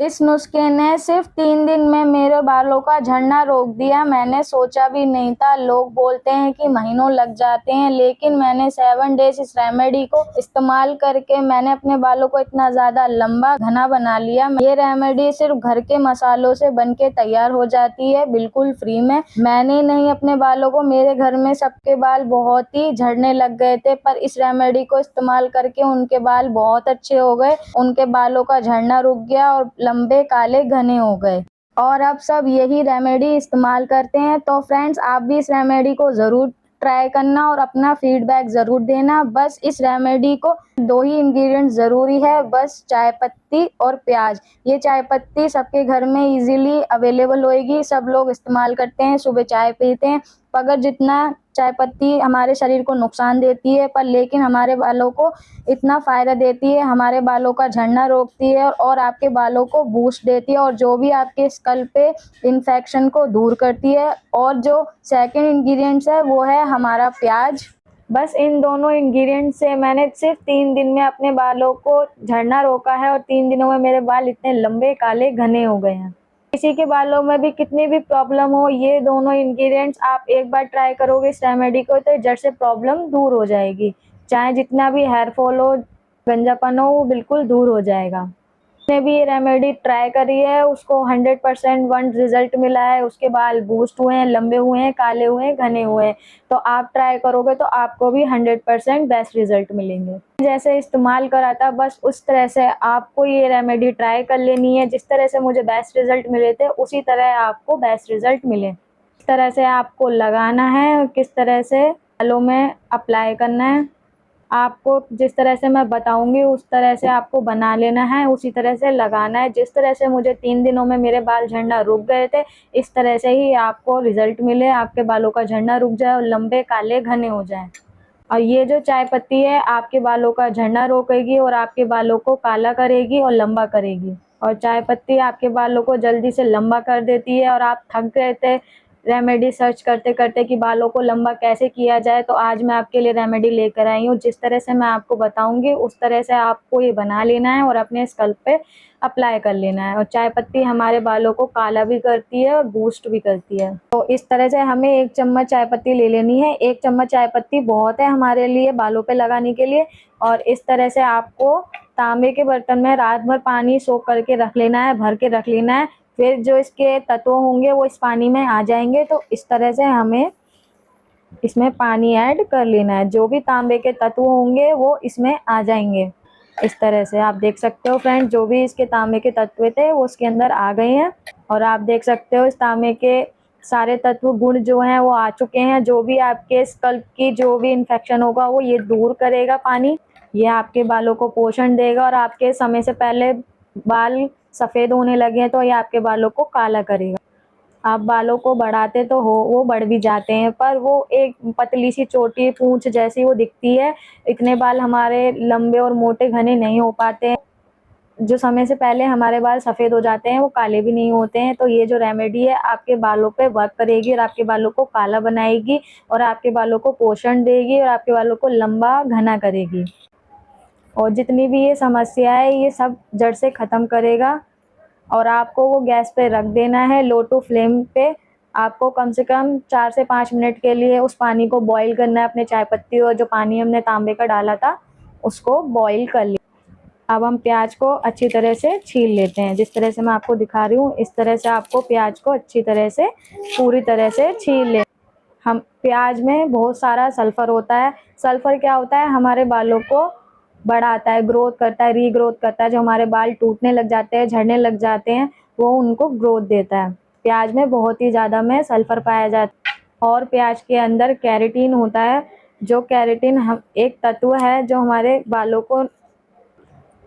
इस नुस्खे ने सिर्फ 3 दिन में मेरे बालों का झड़ना रोक दिया। मैंने सोचा भी नहीं था। लोग बोलते हैं कि महीनों लग जाते हैं, लेकिन मैंने 7 डेज इस रेमेडी को इस्तेमाल करके मैंने अपने बालों को इतना ज़्यादा लंबा घना बना लिया। ये रेमेडी सिर्फ घर के मसालों से बनके तैयार हो जाती है, बिल्कुल फ्री में। मैंने नहीं अपने बालों को, मेरे घर में सबके बाल बहुत ही झड़ने लग गए थे, पर इस रेमेडी को इस्तेमाल करके उनके बाल बहुत अच्छे हो गए। उनके बालों का झड़ना रुक गया और लंबे काले घने हो गए और अब सब यही रेमेडी इस्तेमाल करते हैं। तो फ्रेंड्स, आप भी इस रेमेडी को ज़रूर ट्राई करना और अपना फीडबैक ज़रूर देना। बस इस रेमेडी को 2 ही इंग्रेडिएंट ज़रूरी है, बस चाय पत्ती और प्याज। ये चाय पत्ती सबके घर में इजीली अवेलेबल होएगी, सब लोग इस्तेमाल करते हैं, सुबह चाय पीते हैं। मगर जितना चाय पत्ती हमारे शरीर को नुकसान देती है, पर लेकिन हमारे बालों को इतना फ़ायदा देती है, हमारे बालों का झड़ना रोकती है और आपके बालों को बूस्ट देती है और जो भी आपके स्कल्प पे इन्फेक्शन को दूर करती है। और जो सेकंड इंग्रेडिएंट्स है वो है हमारा प्याज। बस इन दोनों इंग्रेडिएंट से मैंने सिर्फ 3 दिन में अपने बालों को झड़ना रोका है और 3 दिनों में मेरे बाल इतने लंबे काले घने हो गए हैं। किसी के बालों में भी कितनी भी प्रॉब्लम हो, ये दोनों इंग्रेडिएंट्स आप एक बार ट्राई करोगे इस रेमेडी को, तो जड़ से प्रॉब्लम दूर हो जाएगी। चाहे जितना भी हेयर फॉल हो, गंजापन हो, वो बिल्कुल दूर हो जाएगा। जिसने भी ये रेमेडी ट्राई करी है उसको 100% वन रिजल्ट मिला है। उसके बाल बूस्ट हुए हैं, लंबे हुए हैं, काले हुए हैं, घने हुए हैं। तो आप ट्राई करोगे तो आपको भी 100% बेस्ट रिजल्ट मिलेंगे। जैसे इस्तेमाल करा था बस उस तरह से आपको ये रेमेडी ट्राई कर लेनी है। जिस तरह से मुझे बेस्ट रिजल्ट मिले थे उसी तरह आपको बेस्ट रिजल्ट मिले। किस तरह से आपको लगाना है और किस तरह से बालों में अप्लाई करना है, आपको जिस तरह से मैं बताऊंगी उस तरह से आपको बना लेना है, उसी तरह से लगाना है। जिस तरह से मुझे 3 दिनों में मेरे बाल झड़ना रुक गए थे, इस तरह से ही आपको रिजल्ट मिले, आपके बालों का झड़ना रुक जाए और लंबे काले घने हो जाए। और ये जो चाय पत्ती है आपके बालों का झड़ना रोकेगी और आपके बालों को काला करेगी और लंबा करेगी। और चाय पत्ती आपके बालों को जल्दी से लंबा कर देती है। और आप थक गए थे रेमेडी सर्च करते करते कि बालों को लंबा कैसे किया जाए, तो आज मैं आपके लिए रेमेडी लेकर आई हूँ। जिस तरह से मैं आपको बताऊंगी उस तरह से आपको ये बना लेना है और अपने स्कल्प पे अप्लाई कर लेना है। और चाय पत्ती हमारे बालों को काला भी करती है और बूस्ट भी करती है। तो इस तरह से हमें 1 चम्मच चाय पत्ती ले लेनी है। 1 चम्मच चाय पत्ती बहुत है हमारे लिए बालों पे लगाने के लिए। और इस तरह से आपको तांबे के बर्तन में रात भर पानी सोख करके रख लेना है, भर के रख लेना है। फिर जो इसके तत्व होंगे वो इस पानी में आ जाएंगे। तो इस तरह से हमें इसमें पानी ऐड कर लेना है। जो भी तांबे के तत्व होंगे वो इसमें आ जाएंगे। इस तरह से आप देख सकते हो फ्रेंड, जो भी इसके तांबे के तत्व थे वो उसके अंदर आ गए हैं। और आप देख सकते हो इस तांबे के सारे तत्व गुण जो हैं वो आ चुके हैं। जो भी आपके स्कल्प की जो भी इन्फेक्शन होगा वो ये दूर करेगा पानी। ये आपके बालों को पोषण देगा और आपके समय से पहले बाल सफ़ेद होने लगे हैं तो ये आपके बालों को काला करेगा। आप बालों को बढ़ाते तो हो, वो बढ़ भी जाते हैं, पर वो एक पतली सी चोटी पूंछ जैसी वो दिखती है। इतने बाल हमारे लंबे और मोटे घने नहीं हो पाते हैं। जो समय से पहले हमारे बाल सफ़ेद हो जाते हैं वो काले भी नहीं होते हैं। तो ये जो रेमेडी है आपके बालों पे वर्क करेगी और आपके बालों को काला बनाएगी और आपके बालों को पोषण देगी और आपके बालों को लंबा घना करेगी। और जितनी भी ये समस्या है ये सब जड़ से ख़त्म करेगा। और आपको वो गैस पे रख देना है, लो टू फ्लेम पे। आपको कम से कम 4 से 5 मिनट के लिए उस पानी को बॉईल करना है। अपने चाय पत्ती और जो पानी हमने तांबे का डाला था उसको बॉईल कर लिया। अब हम प्याज को अच्छी तरह से छील लेते हैं। जिस तरह से मैं आपको दिखा रही हूँ इस तरह से आपको प्याज को अच्छी तरह से पूरी तरह से छील ले। हम प्याज में बहुत सारा सल्फ़र होता है। सल्फ़र क्या होता है, हमारे बालों को बढ़ाता है, ग्रोथ करता है, रीग्रोथ करता है। जो हमारे बाल टूटने लग जाते हैं, झड़ने लग जाते हैं, वो उनको ग्रोथ देता है। प्याज में बहुत ही ज़्यादा में सल्फ़र पाया जाता है। और प्याज के अंदर कैरेटीन होता है। जो कैरेटीन हम एक तत्व है जो हमारे बालों को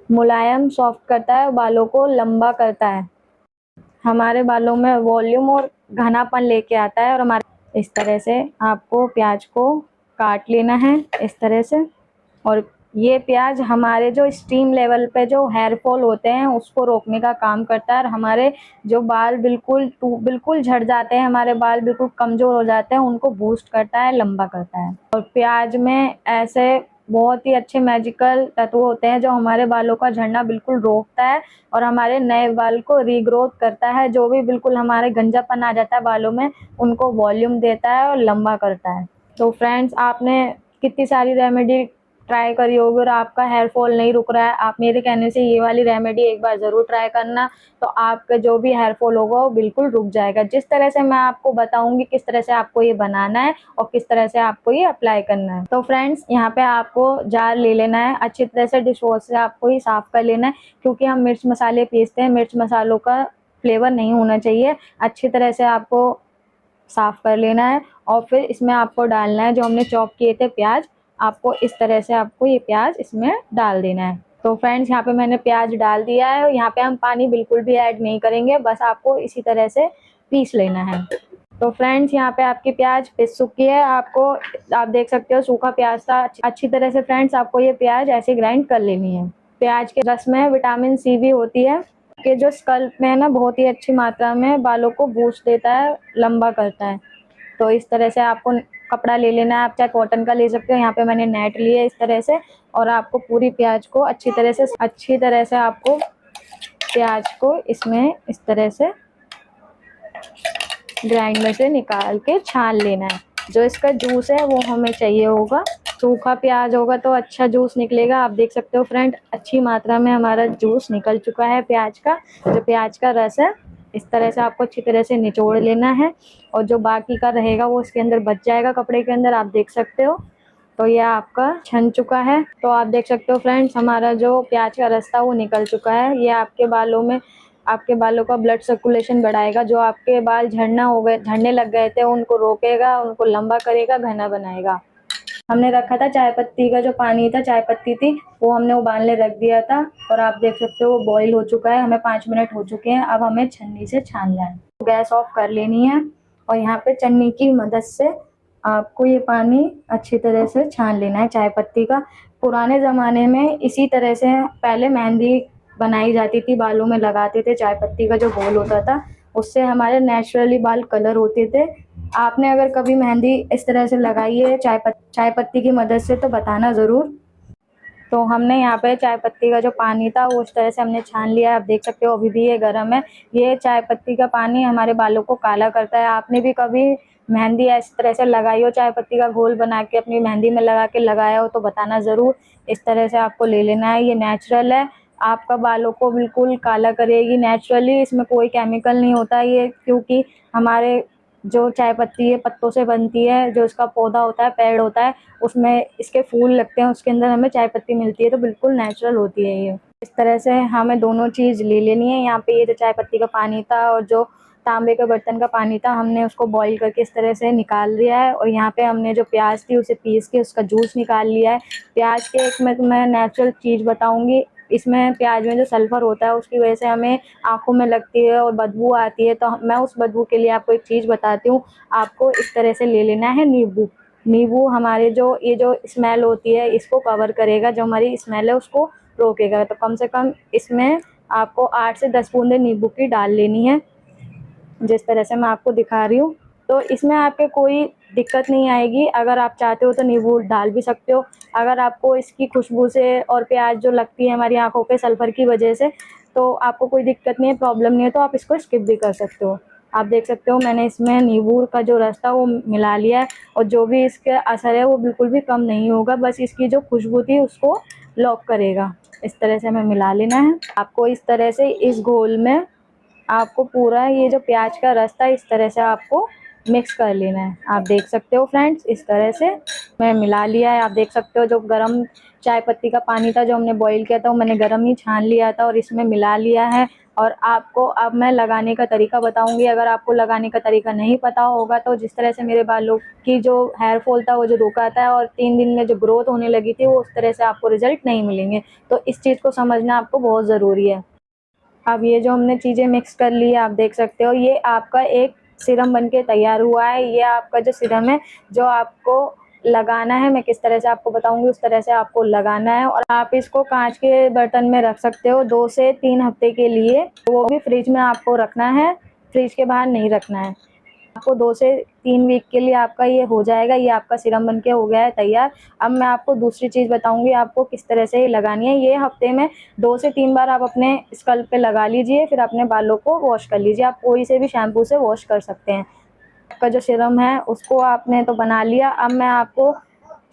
मुलायम सॉफ्ट करता है, बालों को लंबा करता है, हमारे बालों में वॉल्यूम और घनापन लेके आता है। और हमारे इस तरह से आपको प्याज को काट लेना है इस तरह से। और ये प्याज हमारे जो स्टीम लेवल पे जो हेयर फॉल होते हैं उसको रोकने का काम करता है। और हमारे जो बाल बिल्कुल झड़ जाते हैं, हमारे बाल बिल्कुल कमज़ोर हो जाते हैं, उनको बूस्ट करता है, लंबा करता है। और प्याज में ऐसे बहुत ही अच्छे मैजिकल तत्व होते हैं जो हमारे बालों का झड़ना बिल्कुल रोकता है और हमारे नए बाल को रीग्रोथ करता है। जो भी बिल्कुल हमारे गंजापन आ जाता है बालों में, उनको वॉल्यूम देता है और लंबा करता है। तो फ्रेंड्स, आपने कितनी सारी रेमेडी ट्राई करी होगी और आपका हेयर फॉल नहीं रुक रहा है, आप मेरे कहने से ये वाली रेमेडी एक बार ज़रूर ट्राई करना, तो आपका जो भी हेयर फॉल होगा वो बिल्कुल रुक जाएगा। जिस तरह से मैं आपको बताऊंगी किस तरह से आपको ये बनाना है और किस तरह से आपको ये अप्लाई करना है। तो फ्रेंड्स, यहाँ पे आपको जार ले लेना है, अच्छी तरह से डिश वॉश से आपको ये साफ़ कर लेना है, क्योंकि हम मिर्च मसाले पीसते हैं, मिर्च मसालों का फ्लेवर नहीं होना चाहिए। अच्छी तरह से आपको साफ़ कर लेना है और फिर इसमें आपको डालना है जो हमने चॉप किए थे प्याज। आपको इस तरह से आपको ये प्याज इसमें डाल देना है। तो फ्रेंड्स, यहाँ पे मैंने प्याज डाल दिया है और यहाँ पे हम पानी बिल्कुल भी ऐड नहीं करेंगे, बस आपको इसी तरह से पीस लेना है। तो फ्रेंड्स, यहाँ पे आपकी प्याज पिस चुकी है। आप देख सकते हो सूखा प्याज था। अच्छी तरह से फ्रेंड्स आपको ये प्याज ऐसे ग्राइंड कर लेनी है। प्याज के रस में विटामिन सी भी होती है कि जो स्कल्प में है ना, बहुत ही अच्छी मात्रा में बालों को बूस्ट देता है, लंबा करता है। तो इस तरह से आपको कपड़ा ले लेना है, आप चाहे कॉटन का ले सकते हो। यहाँ पे मैंने नेट लिया है इस तरह से, और आपको पूरी प्याज को अच्छी तरह से आपको प्याज को इसमें इस तरह से ग्राइंडर से निकाल के छान लेना है। जो इसका जूस है वो हमें चाहिए होगा। सूखा प्याज होगा तो अच्छा जूस निकलेगा। आप देख सकते हो फ्रेंड, अच्छी मात्रा में हमारा जूस निकल चुका है प्याज का। जो प्याज का रस है, इस तरह से आपको अच्छी तरह से निचोड़ लेना है और जो बाकी का रहेगा वो इसके अंदर बच जाएगा, कपड़े के अंदर। आप देख सकते हो। तो यह आपका छन चुका है। तो आप देख सकते हो फ्रेंड्स, हमारा जो प्याज का रस था वो निकल चुका है। ये आपके बालों का ब्लड सर्कुलेशन बढ़ाएगा। जो आपके बाल झड़ने लग गए थे उनको रोकेगा, उनको लंबा करेगा, घना बनाएगा। हमने रखा था चाय पत्ती का जो पानी था, चाय पत्ती थी, वो हमने उबालने रख दिया था और आप देख सकते हो वो बॉईल हो चुका है। हमें 5 मिनट हो चुके हैं। अब हमें छन्नी से छानना है। गैस ऑफ कर लेनी है और यहाँ पे छन्नी की मदद से आपको ये पानी अच्छी तरह से छान लेना है चाय पत्ती का। पुराने ज़माने में इसी तरह से पहले मेहंदी बनाई जाती थी, बालों में लगाते थे। चाय पत्ती का जो घोल होता था उससे हमारे नेचुरली बाल कलर होते थे। आपने अगर कभी मेहंदी इस तरह से लगाई है चाय पत्ती की मदद से तो बताना ज़रूर। तो हमने यहाँ पे चाय पत्ती का जो पानी था वो उस तरह से हमने छान लिया है। आप देख सकते हो अभी भी ये गर्म है। ये चाय पत्ती का पानी हमारे बालों को काला करता है। आपने भी कभी मेहंदी इस तरह से लगाई हो, चाय पत्ती का घोल बना के अपनी मेहंदी में लगा के लगाया हो तो बताना ज़रूर। इस तरह से आपको ले लेना है। ये नेचुरल है, आपका बालों को बिल्कुल काला करेगी नेचुरली। इसमें कोई केमिकल नहीं होता ये, क्योंकि हमारे जो चाय पत्ती है पत्तों से बनती है। जो इसका पौधा होता है, पेड़ होता है, उसमें इसके फूल लगते हैं, उसके अंदर हमें चाय पत्ती मिलती है, तो बिल्कुल नेचुरल होती है ये। इस तरह से हमें दोनों चीज़ ले लेनी है। यहाँ पे ये जो चाय पत्ती का पानी था और जो तांबे के बर्तन का पानी था, हमने उसको बॉईल करके इस तरह से निकाल लिया है। और यहाँ पे हमने जो प्याज थी उसे पीस के उसका जूस निकाल लिया है। प्याज के एक मैं तुम्हें नेचुरल चीज़ बताऊँगी। इसमें प्याज में जो सल्फ़र होता है उसकी वजह से हमें आँखों में लगती है और बदबू आती है। तो मैं उस बदबू के लिए आपको एक चीज़ बताती हूँ। आपको इस तरह से ले लेना है नींबू। नींबू हमारे जो स्मेल होती है इसको कवर करेगा, जो हमारी स्मेल है उसको रोकेगा। तो कम से कम इसमें आपको 8 से 10 बूंदे नींबू की डाल लेनी है, जिस तरह से मैं आपको दिखा रही हूँ। तो इसमें आपके कोई दिक्कत नहीं आएगी। अगर आप चाहते हो तो नींबू डाल भी सकते हो। अगर आपको इसकी खुशबू से और प्याज जो लगती है हमारी आँखों पे सल्फ़र की वजह से, तो आपको कोई दिक्कत नहीं है, प्रॉब्लम नहीं है, तो आप इसको स्किप भी कर सकते हो। आप देख सकते हो मैंने इसमें नींबू का जो रस था वो मिला लिया है और जो भी इसके असर है वो बिल्कुल भी कम नहीं होगा, बस इसकी जो खुशबू थी उसको लॉक करेगा। इस तरह से हमें मिला लेना है। आपको इस तरह से इस घोल में आपको पूरा ये जो प्याज का रस था इस तरह से आपको मिक्स कर लेना है। आप देख सकते हो फ्रेंड्स, इस तरह से मैं मिला लिया है। आप देख सकते हो जो गरम चाय पत्ती का पानी था जो हमने बॉईल किया था वो मैंने गरम ही छान लिया था और इसमें मिला लिया है। और आपको अब मैं लगाने का तरीका बताऊंगी। अगर आपको लगाने का तरीका नहीं पता होगा तो जिस तरह से मेरे बालों की जो हेयर फॉल था वो जो रुका था और 3 दिन में जो ग्रोथ होने लगी थी वो उस तरह से आपको रिजल्ट नहीं मिलेंगे। तो इस चीज़ को समझना आपको बहुत ज़रूरी है। अब ये जो हमने चीज़ें मिक्स कर ली है, आप देख सकते हो ये आपका एक सीरम बनके तैयार हुआ है। ये आपका जो सीरम है जो आपको लगाना है, मैं किस तरह से आपको बताऊंगी उस तरह से आपको लगाना है। और आप इसको कांच के बर्तन में रख सकते हो 2 से 3 हफ्ते के लिए। वो भी फ्रिज में आपको रखना है, फ्रिज के बाहर नहीं रखना है। आपको 2 से 3 वीक के लिए आपका ये हो जाएगा। ये आपका सीरम बनके हो गया है तैयार। अब मैं आपको दूसरी चीज़ बताऊँगी आपको किस तरह से ये लगानी है। ये हफ्ते में 2 से 3 बार आप अपने स्कल्प पे लगा लीजिए, फिर अपने बालों को वॉश कर लीजिए। आप कोई से भी शैम्पू से वॉश कर सकते हैं। आपका जो सीरम है उसको आपने तो बना लिया। अब मैं आपको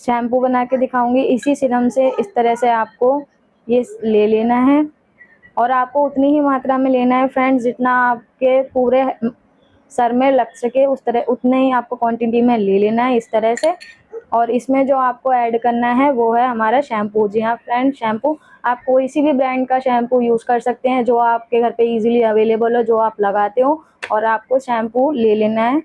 शैम्पू बना के दिखाऊँगी। इसी सीरम से इस तरह से आपको ये ले लेना है और आपको उतनी ही मात्रा में लेना है फ्रेंड्स, जितना आपके पूरे सर में लग सके उस तरह उतने ही आपको क्वांटिटी में ले लेना है इस तरह से। और इसमें जो आपको ऐड करना है वो है हमारा शैम्पू। जी हाँ फ्रेंड, शैम्पू आप कोई सी भी ब्रांड का शैम्पू यूज़ कर सकते हैं जो आपके घर पे इजीली अवेलेबल हो, जो आप लगाते हो। और आपको शैम्पू ले लेना है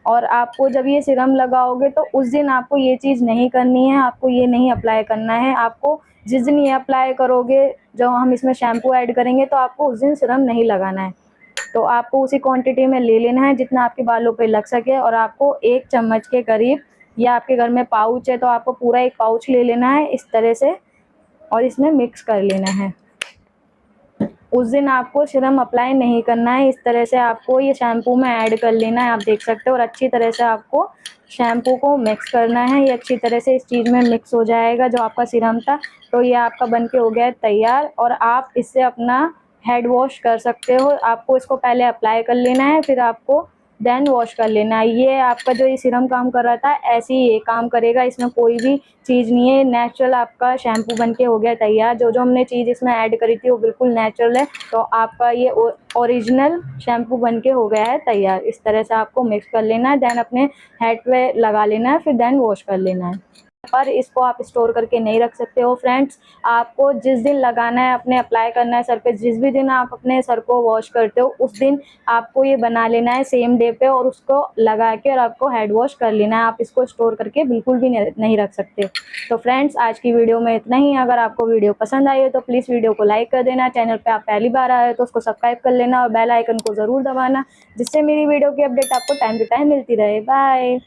और आपको जब ये सीरम लगाओगे तो उस दिन आपको ये चीज़ नहीं करनी है, आपको ये नहीं अप्लाई करना है। आपको जिस दिन ये अप्लाई करोगे, जब हम इसमें शैम्पू ऐड करेंगे तो आपको उस दिन सीरम नहीं लगाना है। तो आपको उसी क्वांटिटी में ले लेना है जितना आपके बालों पे लग सके। और आपको 1 चम्मच के करीब, या आपके घर में पाउच है तो आपको पूरा 1 पाउच ले लेना है इस तरह से और इसमें मिक्स कर लेना है। उस दिन आपको सीरम अप्लाई नहीं करना है। इस तरह से आपको ये शैम्पू में ऐड कर लेना है, आप देख सकते हो। और अच्छी तरह से आपको शैम्पू को मिक्स करना है। ये अच्छी तरह से इस चीज़ में मिक्स हो जाएगा जो आपका सीरम था। तो ये आपका बनके हो गया है तैयार और आप इससे अपना हेड वॉश कर सकते हो। आपको इसको पहले अप्लाई कर लेना है, फिर आपको देन वॉश कर लेना है। ये आपका जो ये सीरम काम कर रहा था ऐसे ही ये काम करेगा, इसमें कोई भी चीज़ नहीं है। नेचुरल आपका शैम्पू बनके हो गया तैयार। जो जो हमने चीज़ इसमें ऐड करी थी वो बिल्कुल नेचुरल है। तो आपका ये ओरिजिनल शैम्पू बनके हो गया है तैयार। इस तरह से आपको मिक्स कर लेना है, देन अपने हेड पे लगा लेना है, फिर देन वॉश कर लेना है। पर इसको आप स्टोर करके नहीं रख सकते हो फ्रेंड्स। आपको जिस दिन लगाना है, अपने अप्लाई करना है सर पे, जिस भी दिन आप अपने सर को वॉश करते हो उस दिन आपको ये बना लेना है सेम डे पे और उसको लगा के और आपको हेड वॉश कर लेना है। आप इसको स्टोर करके बिल्कुल भी नहीं रख सकते। तो फ्रेंड्स आज की वीडियो में इतना ही। अगर आपको वीडियो पसंद आई हो तो प्लीज़ वीडियो को लाइक कर देना। चैनल पे आप पहली बार आए हो तो उसको सब्सक्राइब कर लेना और बेल आइकन को ज़रूर दबाना, जिससे मेरी वीडियो की अपडेट आपको टाइम टू टाइम मिलती रहे। बाय।